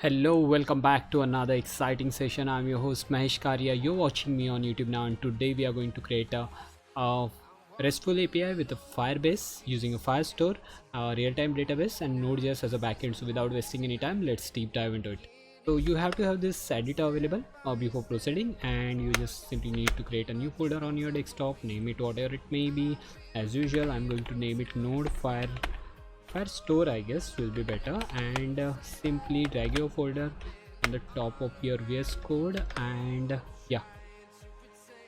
Hello, welcome back to another exciting session. I'm your host Mahesh Karia. You're watching me on YouTube now, and today we are going to create a RESTful API with a Firebase using a Firestore, a real-time database, and Node.js as a backend. So, without wasting any time, let's deep dive into it. So, you have to have this editor available before proceeding, and you just simply need to create a new folder on your desktop, name it whatever it may be. As usual, I'm going to name it Node Firestore, I guess will be better, and simply drag your folder on the top of your VS Code, and yeah,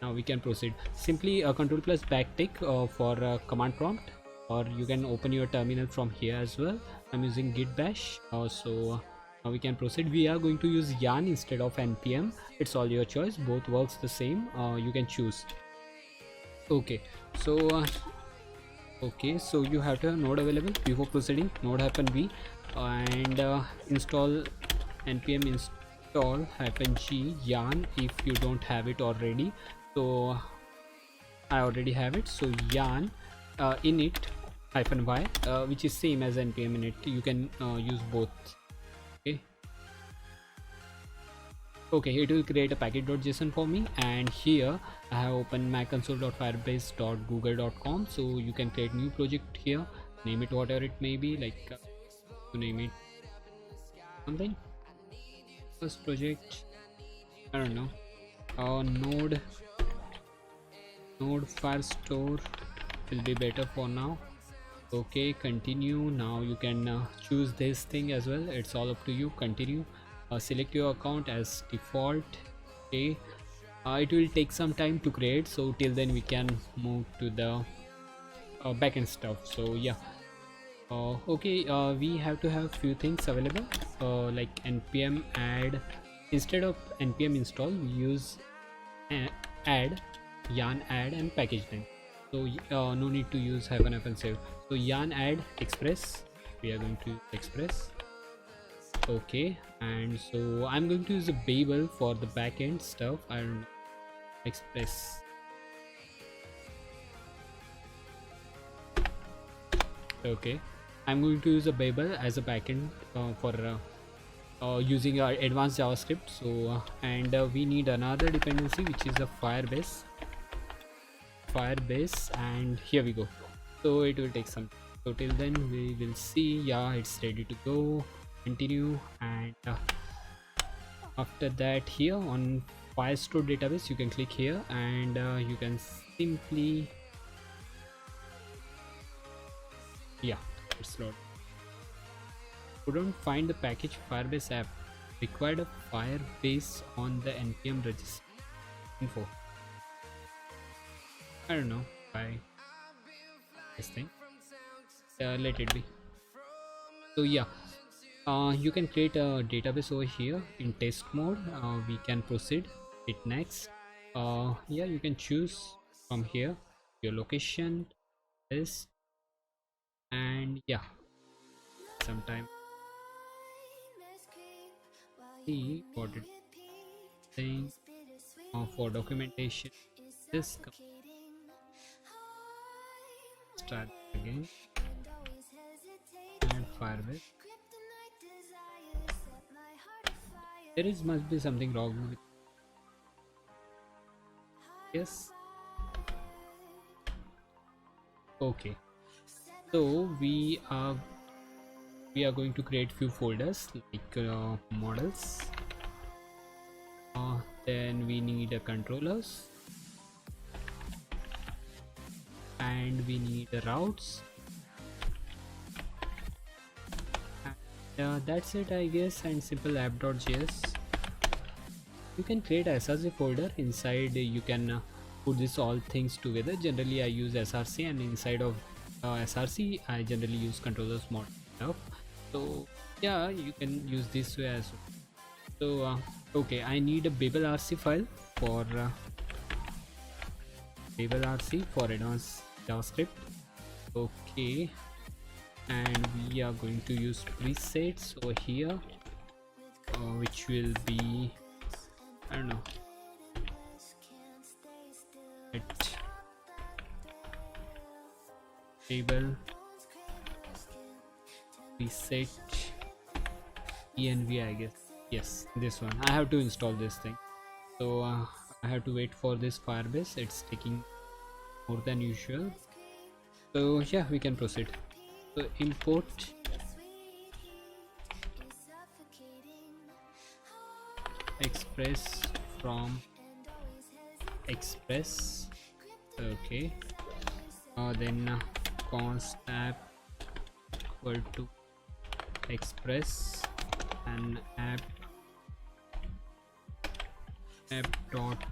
now we can proceed. Simply control plus backtick for command prompt, or you can open your terminal from here as well. I'm using git bash, so now we can proceed. We are going to use yarn instead of npm. It's all your choice, both works the same. You can choose. Okay, so okay, so you have to have node available before proceeding. Node hyphen v and install npm install hyphen g yarn if you don't have it already. So I already have it. So yarn init hyphen y, which is same as npm init. You can use both. Okay. Okay, it will create a package.json for me, and here I have opened my console.firebase.google.com. so you can create new project here, name it whatever it may be, like to name it something. First project, I don't know, node Firestore will be better for now. Okay, continue. Now you can choose this thing as well, it's all up to you. Continue, select your account as default. Okay, it will take some time to create, so till then we can move to the backend stuff. So yeah, okay, we have to have few things available, like npm add. Instead of npm install, we use add, yarn add, and package name. So no need to use hyphen save. So yarn add express, we are going to use express. Okay, and so I'm going to use a Babel for the backend stuff. I don't know, express. Okay, I'm going to use a Babel as a backend for using our advanced JavaScript. So and we need another dependency, which is a Firebase, and here we go. So it will take some. So till then we will see. Yeah, it's ready to go. Continue, and after that here on Firestore database you can click here, and you can simply, yeah, it's loaded. Couldn't find the package Firebase app, required a Firebase on the npm register info. I don't know why this thing, let it be. So yeah, you can create a database over here in test mode. We can proceed it next. Yeah, you can choose from here your location, this, and yeah, sometime see what it saying for documentation. This start again, and Firebase. There is must be something wrong with, yes. Okay, so we are going to create few folders like models, then we need controllers, and we need routes, and that's it, I guess. And simple app.js. You can create a src folder. Inside you can put this all things together. Generally I use src, and inside of src I generally use controllers mod stuff. So yeah, you can use this way as well. So okay, I need a babel rc file for babel rc for advanced javascript. Okay, and we are going to use presets over here, which will be, I don't know, at table preset env, I guess. Yes, this one. I have to install this thing. So I have to wait for this Firebase. It's taking more than usual. So yeah, we can proceed. So import express from express. Okay. Then const app equal to express and app dot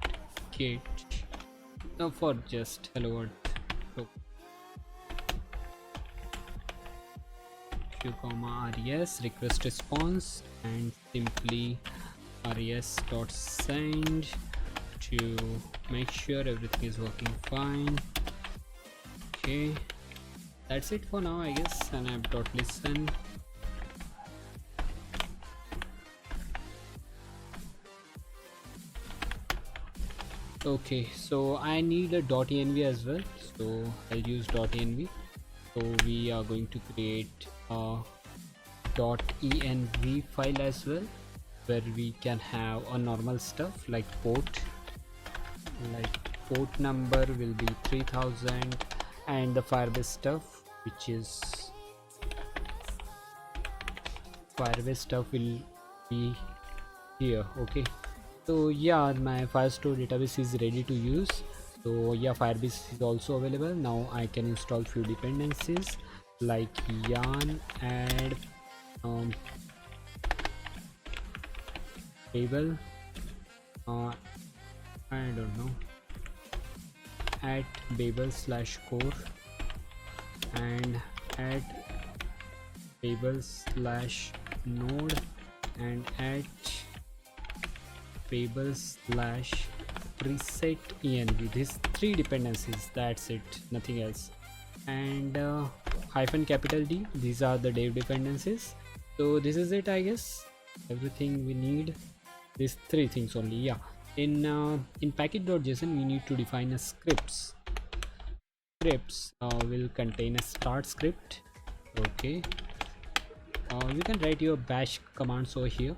get for just hello world. So q comma res request response and simply res dot send to make sure everything is working fine. Okay, that's it for now, I guess. And app dot listen. Okay, so I need a .env as well, so I'll use .env. So we are going to create a .env file as well, where we can have a normal stuff like port number will be 3000, and the Firebase stuff, which is Firebase stuff will be here. Okay, so yeah, my Firestore database is ready to use. So yeah, Firebase is also available. Now I can install few dependencies like yarn, add Babel, I don't know, add Babel slash core and add Babel slash node and add Babel slash preset env. These three dependencies, that's it, nothing else. And hyphen capital D, these are the dev dependencies. So this is it, I guess. Everything we need, these three things only. Yeah, in package.json we need to define a scripts will contain a start script. Okay, you can write your bash commands over here.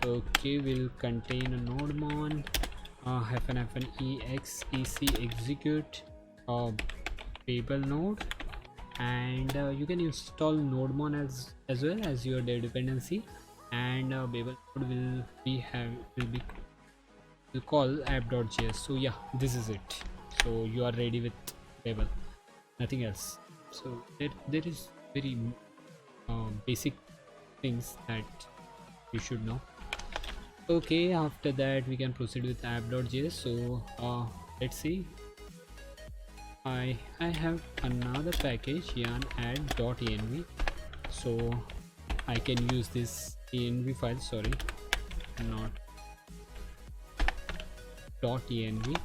Okay, will contain a nodemon hyphen ex execute Babel node, and you can install nodemon as well as your dev dependency, and Babel node will call app.js. So yeah, this is it. So you are ready with Babel, nothing else. So there is very basic things that you should know. Okay, after that we can proceed with app.js. So let's see. I have another package yarn add.env, so I can use this env file, sorry, not .env.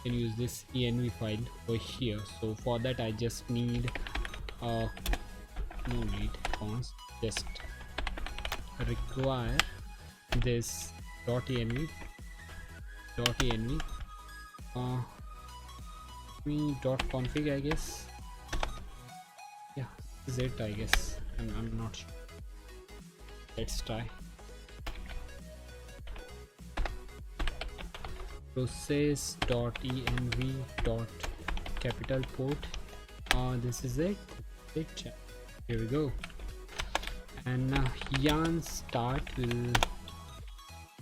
Can use this env file over here. So for that I just need no need const, just require this .env me .config, I guess. Yeah, this is it, I guess. I'm not sure. Let's try. process.env.capital port. This is it. Here we go. And yarn start will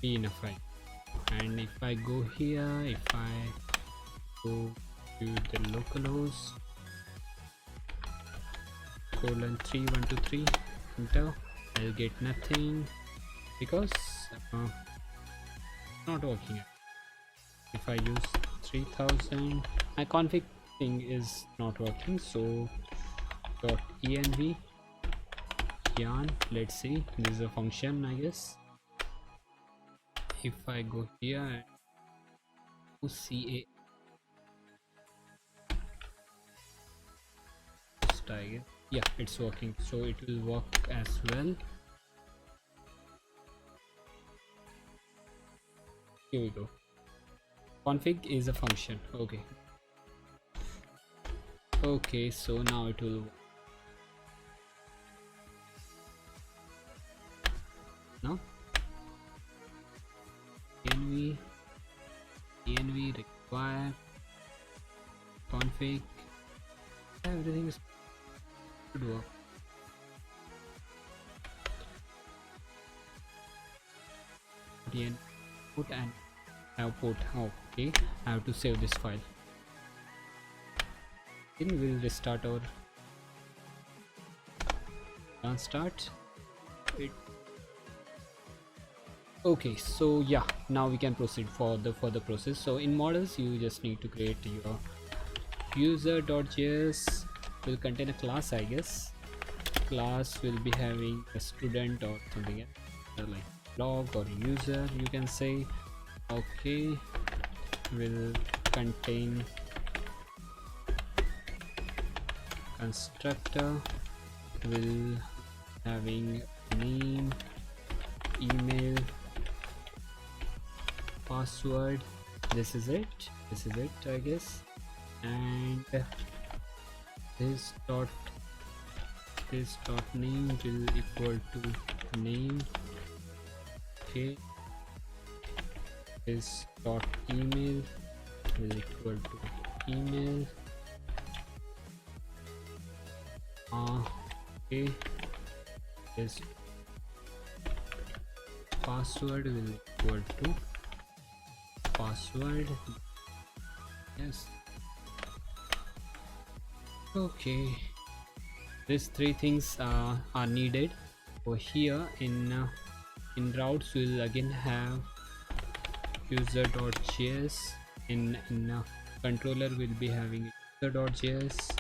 be in a file. And if I go here, if I go to the localhost :3123 enter, I'll get nothing because not working. If I use 3000, my config thing is not working. So .env yarn, let's see, this is a function, I guess. If I go here and ca, yeah, it's working, so it will work as well. Here we go. Config is a function. Okay, so now it will work. traffic, everything is good work. Put and output. Okay, I have to save this file. Then we'll restart our start it. Okay, so yeah, now we can proceed for the further process. So in models you just need to create your user.js will contain a class, I guess. Class will be having a student or something else, like blog or user you can say. Okay, will contain constructor, will having name, email, password. This is it I guess. And this dot name will equal to name. Okay, this dot email will equal to email. Okay, this password will equal to password. Yes. Okay, these three things are needed. Over here in routes we'll again have user.js. In controller we'll be having user.js.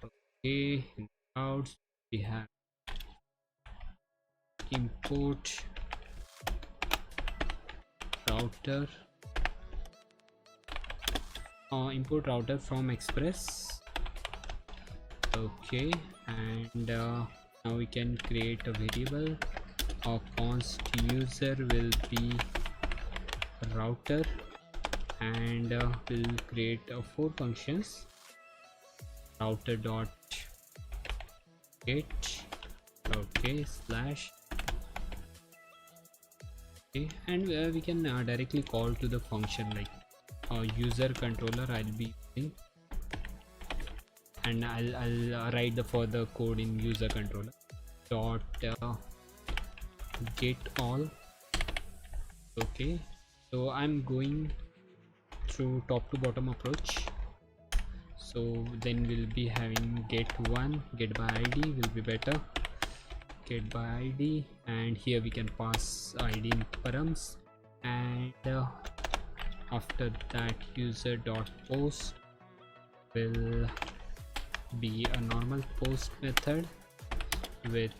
Okay, in routes we have import router, import router from Express. Okay, and now we can create a variable. Our const user will be router, and we'll create 4 functions. Router dot get, okay, slash. Okay, and we can directly call to the function like user controller I'll be using, and I'll write the further code in user controller. Dot get all. Okay, so I'm going through top to bottom approach. So then we'll be having get one, get by id will be better, get by id, and here we can pass id in params, and after that user dot post will be a normal post method with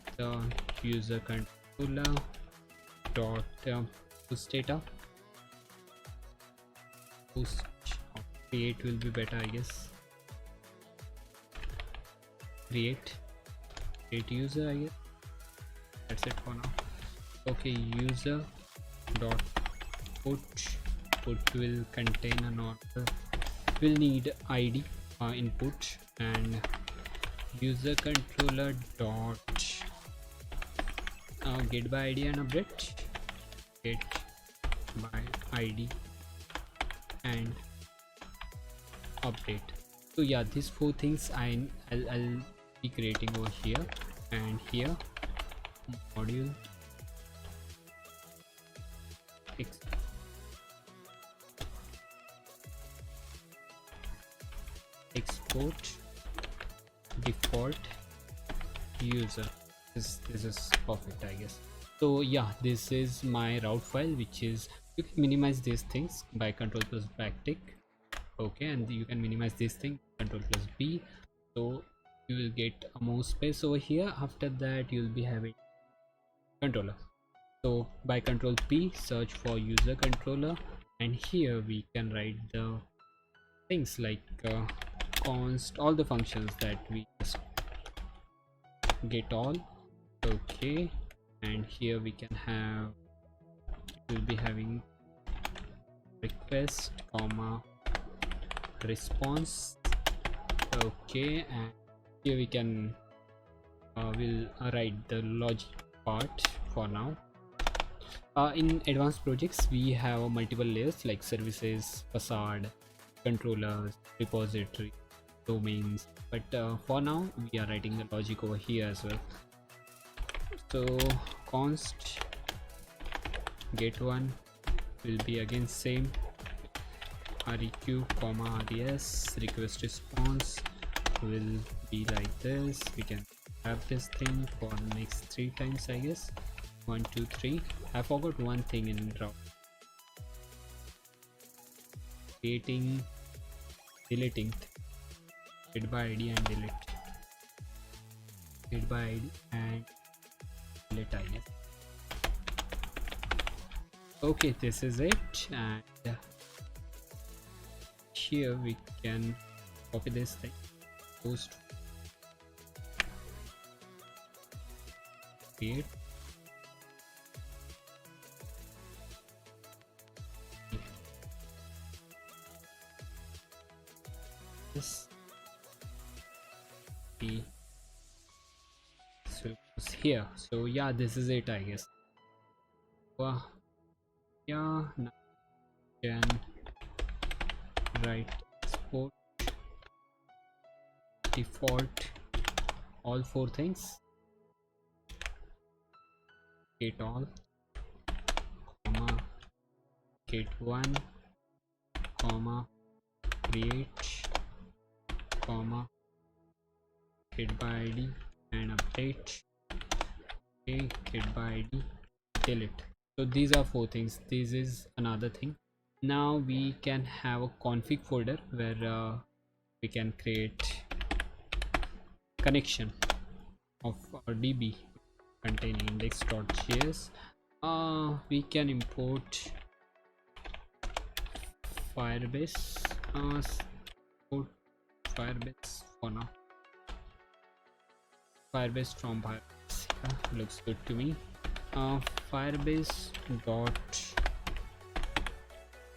user controller dot post data. Post create will be better, I guess. Create user, I guess. That's it for now. Okay, user dot put will contain a normal, will need id input, and user controller dot get by id and update, get by id and update. So yeah, these 4 things I'll be creating over here. And here module export default user. This is perfect, I guess. So yeah, this is my route file, which is, you can minimize these things by control plus backtick. Okay, and you can minimize this thing control plus B, so you will get a more space over here. After that you'll be having controller, so by control P search for user controller, and here we can write the things like const, all the functions that we just get all. Okay, and here we can have, we'll be having request comma response. Okay, and here we can will write the logic part for now. In advanced projects we have multiple layers like services, facade, controllers, repository, domains, but for now we are writing the logic over here as well. So const get one will be again same, req comma res request response will be like this. We can have this thing for next 3 times, I guess. 1 2 3. I forgot one thing in route: creating, deleting, get by id and delete, get by id and delete, I guess. Okay, this is it, and here we can copy this thing, post, create, this here. So yeah, this is it, I guess. Yeah, now can write export default all 4 things, get all, comma get one, comma create, comma get by id and update, okay, get by id, delete. So these are 4 things. This is another thing. Now we can have a config folder where we can create connection of our db containing index.js. We can import Firebase, import Firebase for now. Firebase from Firebase, yeah, looks good to me. Firebase dot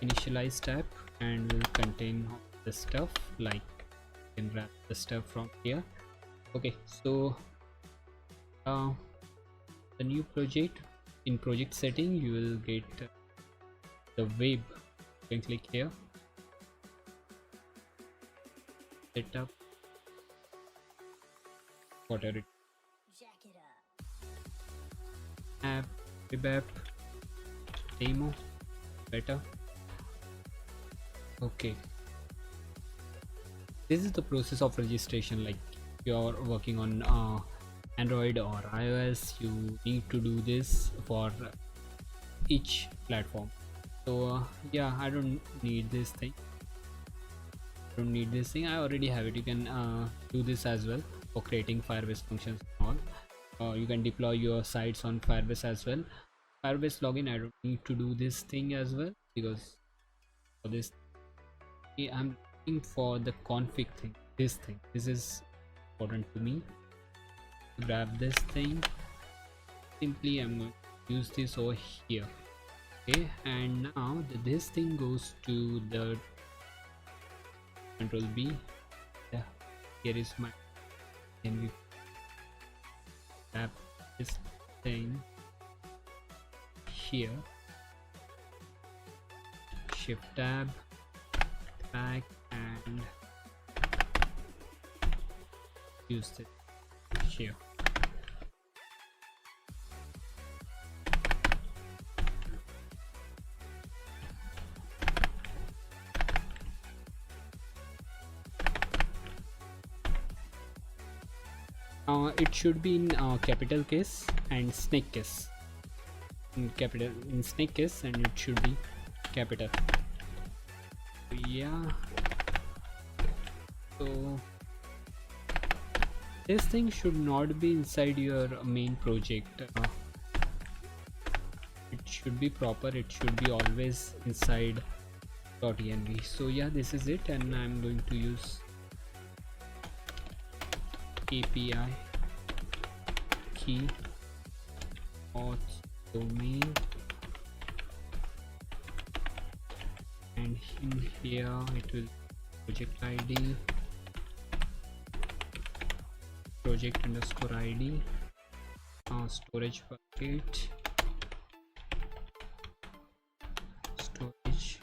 initialize tab and will contain the stuff, like you can grab the stuff from here. Okay, so the new project, in project setting you will get the web. You can click here, setup, whatever it, app, web app, demo, beta. Okay, this is the process of registration. Like you're working on Android or iOS, you need to do this for each platform. So yeah, I don't need this thing. I already have it. You can do this as well for creating Firebase functions and all. You can deploy your sites on Firebase as well. Firebase login, I don't need to do this thing as well, because for this I'm looking for the config thing. This is important to me. Grab this thing, simply I'm going to use this over here. Okay, and now this thing goes to the control B. Yeah, here is my, then we grab this thing here, shift tab, back, and use it here. It should be in capital case and snake case. In snake case, and it should be capital. Yeah, so this thing should not be inside your main project. It should be proper, it should be always inside .env. So yeah, this is it, and I'm going to use API key auth domain, and in here it will project ID, project underscore ID, storage bucket, storage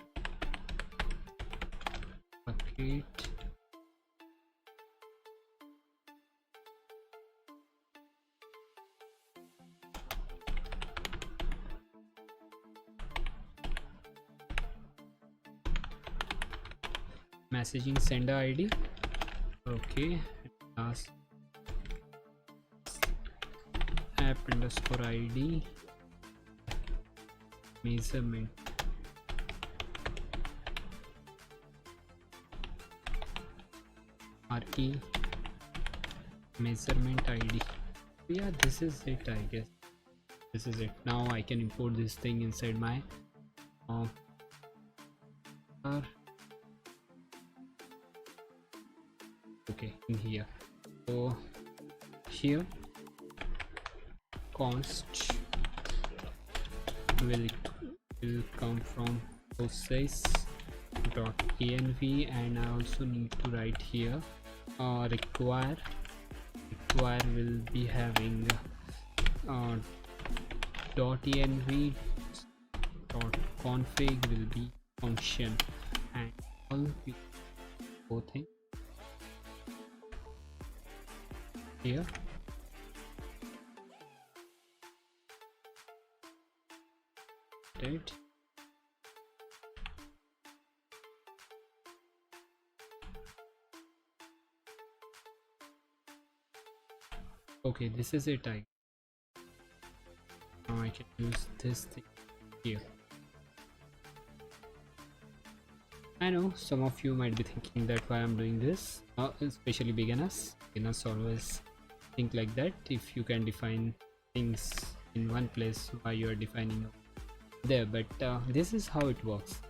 messaging sender ID. Okay, last app underscore ID measurement. RE measurement ID. Yeah, this is it, I guess. This is it. Now I can import this thing inside my okay, in here. So here const will come from process.env, and I also need to write here require will be having .env .config will be function, and all both things here. Right. Okay, this is it. Now I can use this thing here. I know some of you might be thinking that why I'm doing this, especially beginners always think like that. If you can define things in one place, why you are defining there? But this is how it works.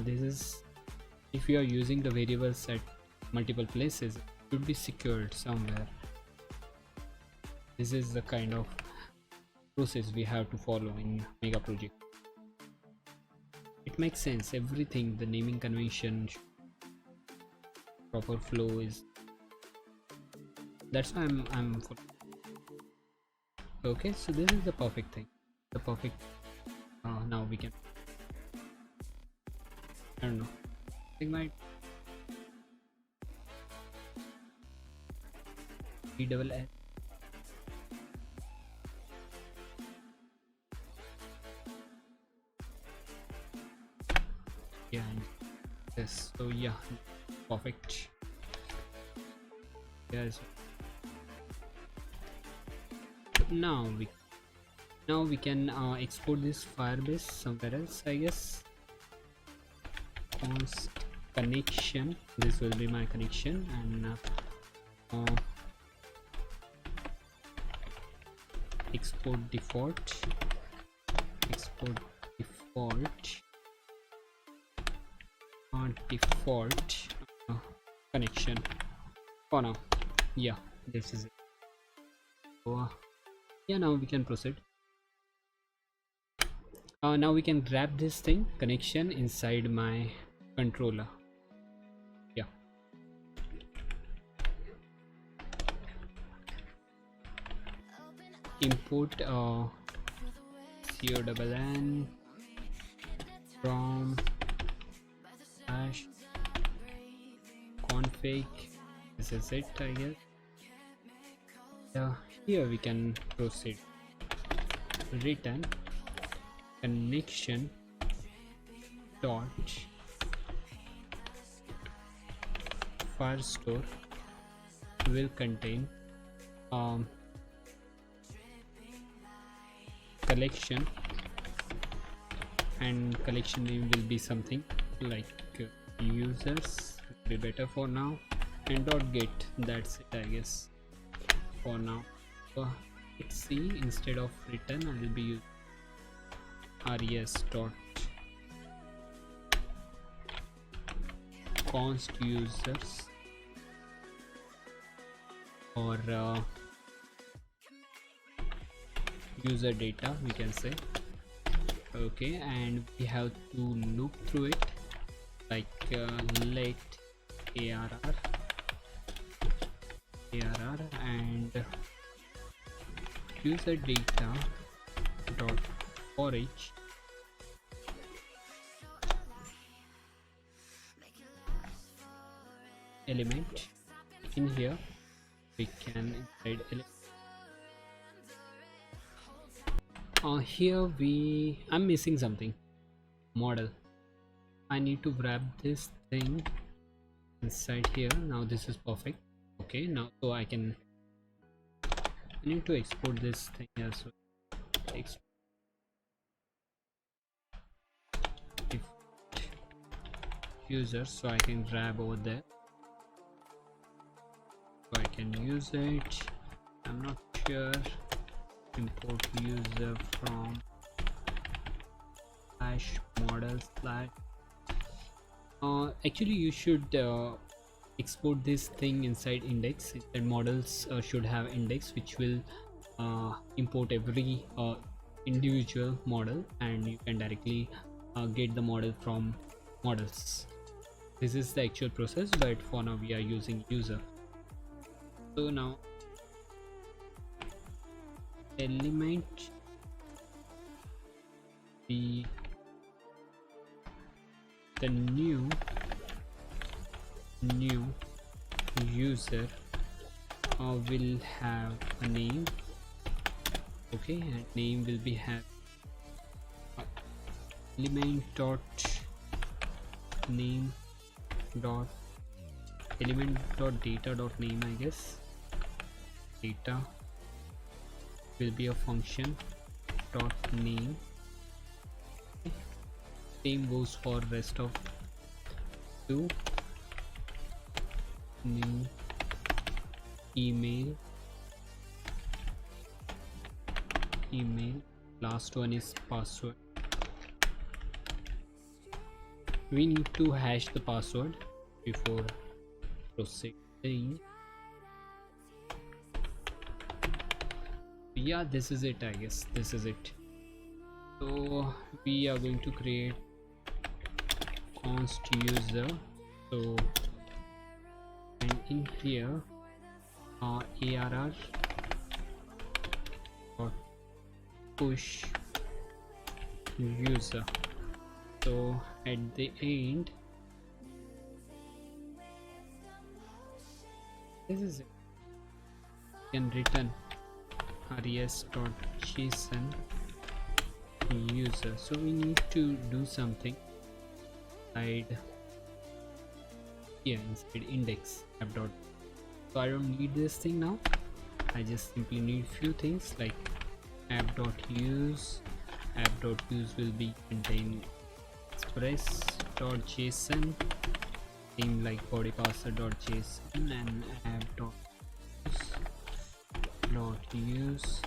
This is, if you are using the variables at multiple places, it should be secured somewhere. This is the kind of process we have to follow in mega project. It makes sense, everything, the naming convention, proper flow is, that's why I'm okay. So this is the perfect thing, the perfect now we can, I don't know, I think my double L. Yeah, yes, so yeah, perfect. Yes, now we can export this Firebase somewhere else, I guess. Const connection, this will be my connection, and export default connection for now. Yeah, this is it. So yeah, now we can proceed. Now we can grab this thing connection inside my controller. Yeah, import CONN from config. This is it, I guess. Here we can proceed. Return connection dot Firestore will contain collection, and collection name will be something like users, will be better for now, and .get, that's it, I guess, for now. So let's see, instead of return I will be using res dot const users, or user data we can say. Okay, and we have to loop through it, like let arr and user data dot forage element. In here we can inside element. Here I'm missing something, model. I need to grab this thing inside here. Now this is perfect. Okay, now so I need to export this thing as well. If user, so I can grab over there, so I can use it. I'm not sure. Import user from slash model slash actually you should export this thing inside index, and models should have index which will import every individual model, and you can directly get the model from models. This is the actual process, but for now we are using user. So now element the new user will have a name. Okay, and name will be have element dot name dot element dot data dot name. I guess data will be a function dot name. Same goes for rest of two. Name, email, last one is password. We need to hash the password before proceeding. Yeah, this is it. I guess this is it. So we are going to create const user. So and in here arr or push user. So at the end, this is it. You can return res.json user. So we need to do something inside here, inside index app dot. So I don't need this thing now. I just simply need few things like app.use. App.use will be contain express.json, same like body parser.json, and app.use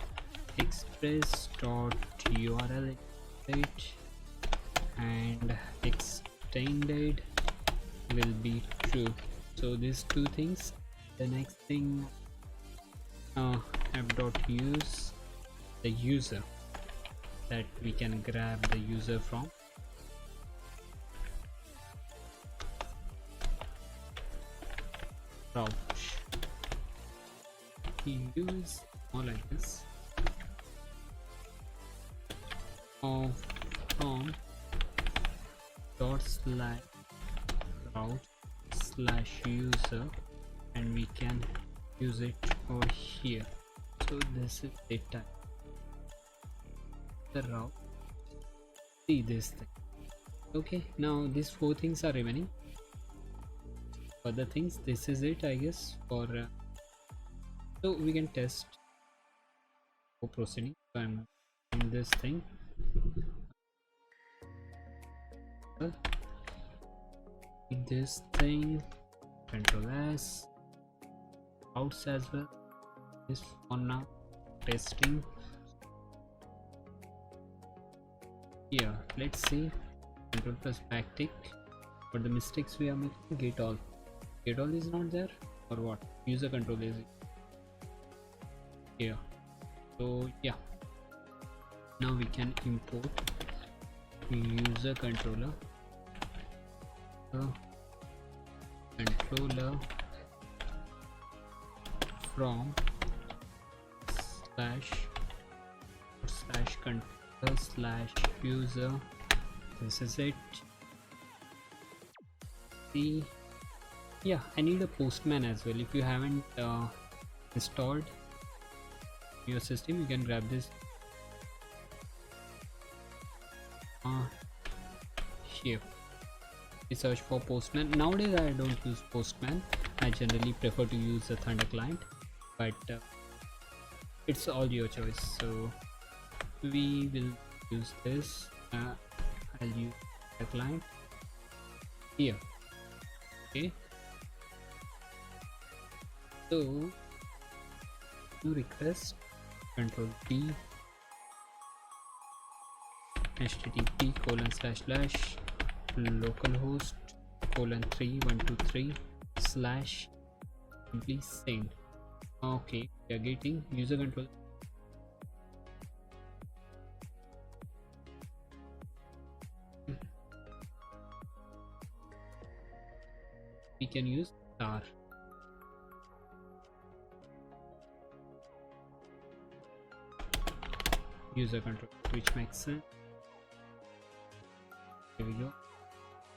express.url and extended will be true. So these two things. The next thing, app.use the user, that we can grab the user from. Route use more like this from dot slash route slash user, and we can use it over here. So this is the type, the route, see this thing. Okay, now these four things are remaining. Other things, this is it I guess for so we can test for proceeding. So I'm in this thing, this thing, Control S, outs as well. This for now testing. Here let's see, Control plus backtick. But the mistakes we are making, get all is not there, or what? User control is here. So yeah, now we can import user controller, from slash controller slash user. This is it. See, yeah, I need a postman as well. If you haven't installed your system, you can grab this here. We search for Postman. Nowadays I don't use Postman, I generally prefer to use the Thunder client, but it's all your choice. So we will use this. I'll use the client here. Okay, so to request, control T, http://localhost:3123/ simply send. Okay, we are getting user control. We can use star. User control, which makes sense. Here we go.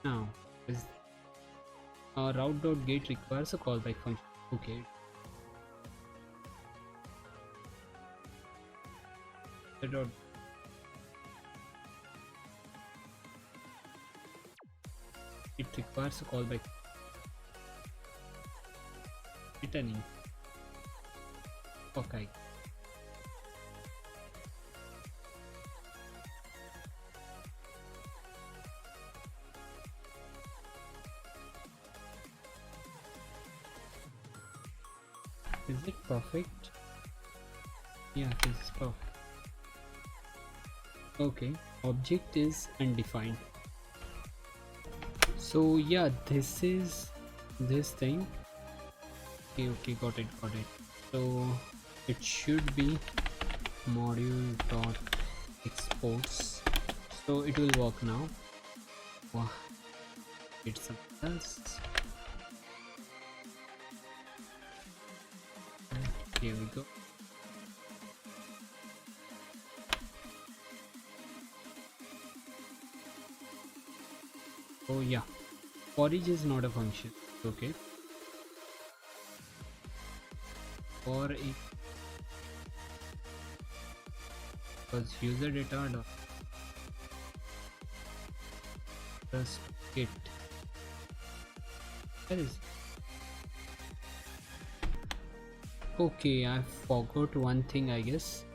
Now is route.get requires a callback function. Okay, the dot it requires a callback returning. Okay, is it perfect? Yeah, this is perfect. Okay, object is undefined. So yeah, this is this thing. Okay, got it. So it should be module dot exports. So it will work now. Wow, it's something else. Here we go. Oh yeah, for each is not a function. Okay, for each was user data dot just get. Where is it? Okay, I forgot one thing, I guess.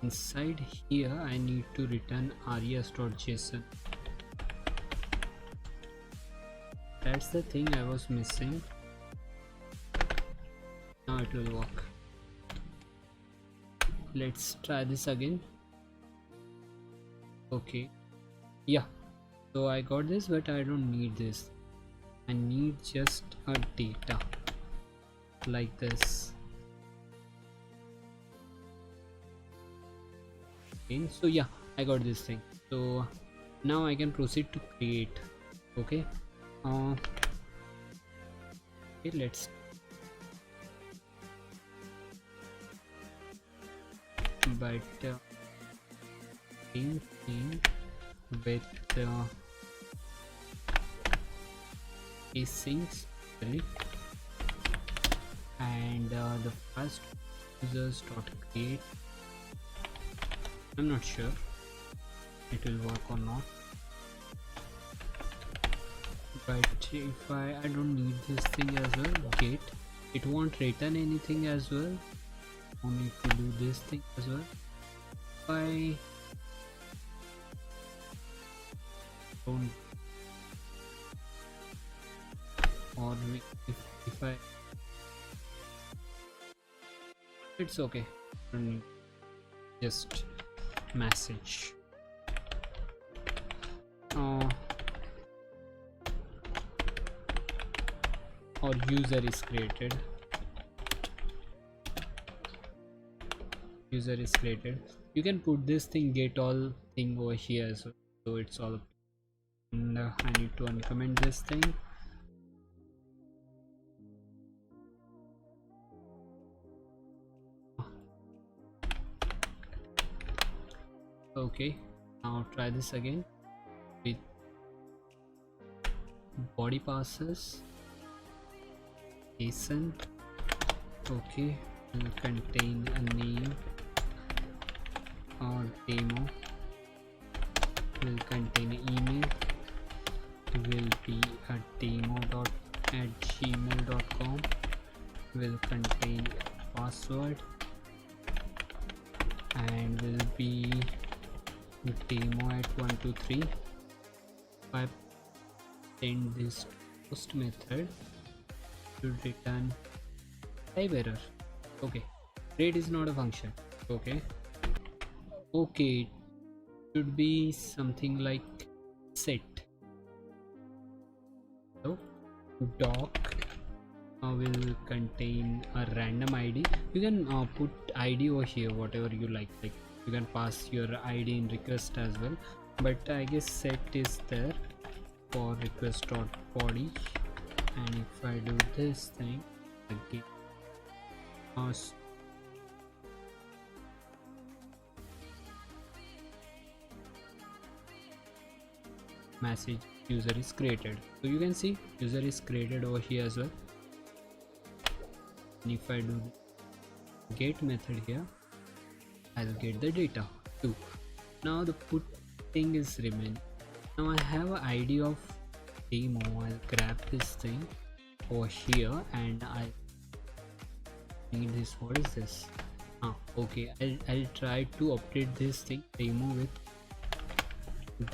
Inside here I need to return res.json. That's the thing I was missing. Now it will work. Let's try this again. Okay, yeah, so I got this, but I don't need this. I need just a data like this. Okay, so yeah, I got this thing. So now I can proceed to create. Okay, okay, let's but same thing with asyncs and the first users dot create. I'm not sure it will work or not, but if I don't need this thing as well. Get, it won't return anything as well. Only to do this thing as well. I don't, or if I, it's okay. Don't need, just message. Or user is created. User is created. You can put this thing get all thing over here as well, so it's all. And I need to uncomment this thing. Okay, now try this again with body passes JSON. Okay, will contain a name or demo, will contain an email, will be a demo.@gmail.com, will contain password, and will be demo@123. If I send this post method, should return type error. Okay, rate is not a function. Okay, it should be something like set. So doc will contain a random id. You can put id over here, whatever you like you can pass your id in request as well, but I guess set is there for request.body. And if I do this thing again, message user is created, so you can see user is created over here as well. And if I do get method here, I'll get the data too. Now the put thing is remain. Now I have an ID of demo. I'll grab this thing over here and I need this. What is this? Okay, I'll try to update this thing demo with @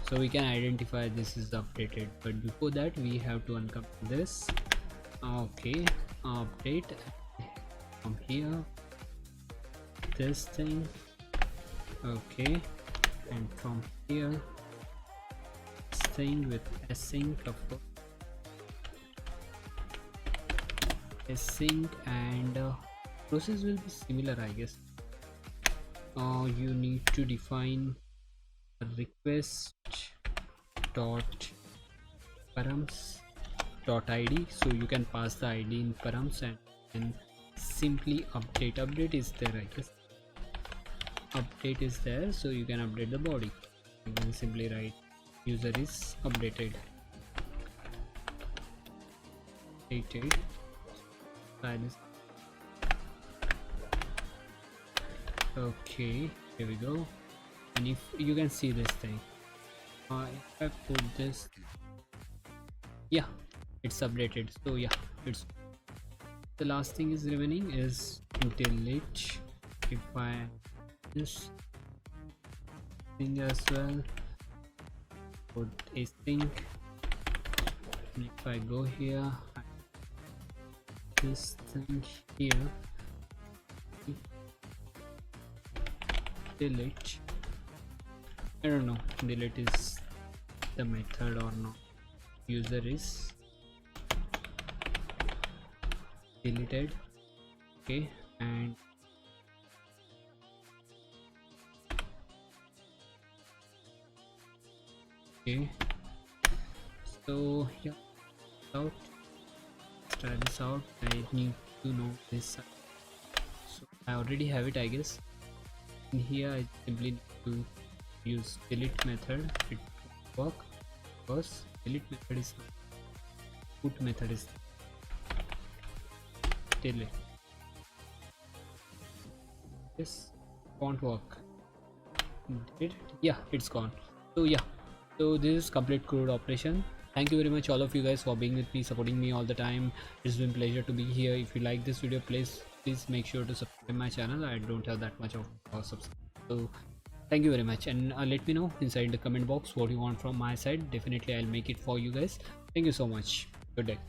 so we can identify this is updated, but before that we have to uncouple this. Okay, update from here this thing. Okay, and from here this thing with async, of course, async, and process will be similar, I guess. You need to define a request dot params dot id, so you can pass the id in params and simply update is there, I guess. Update is there, so you can update the body. You can simply write user is updated. Try this. Okay, here we go. And if you can see this thing, if I put this, yeah, it's updated. So yeah, it's the last thing is remaining is delete. If I this thing as well, put async, and if I go here, this thing here, delete. I don't know, delete is the method or not. User is deleted. Okay, and okay, so yeah, out, try this out. I need to know this, so I already have it, I guess. In here I simply need to use delete method. It will work because delete method is put method is delete. This won't work. Did it? Yeah, it's gone. So yeah, so this is complete code operation. Thank you very much all of you guys for being with me, supporting me all the time. It's been a pleasure to be here. If you like this video, please make sure to subscribe my channel. I don't have that much of subscribe, so thank you very much, and let me know inside the comment box what you want from my side. Definitely I'll make it for you guys. Thank you so much. Good day.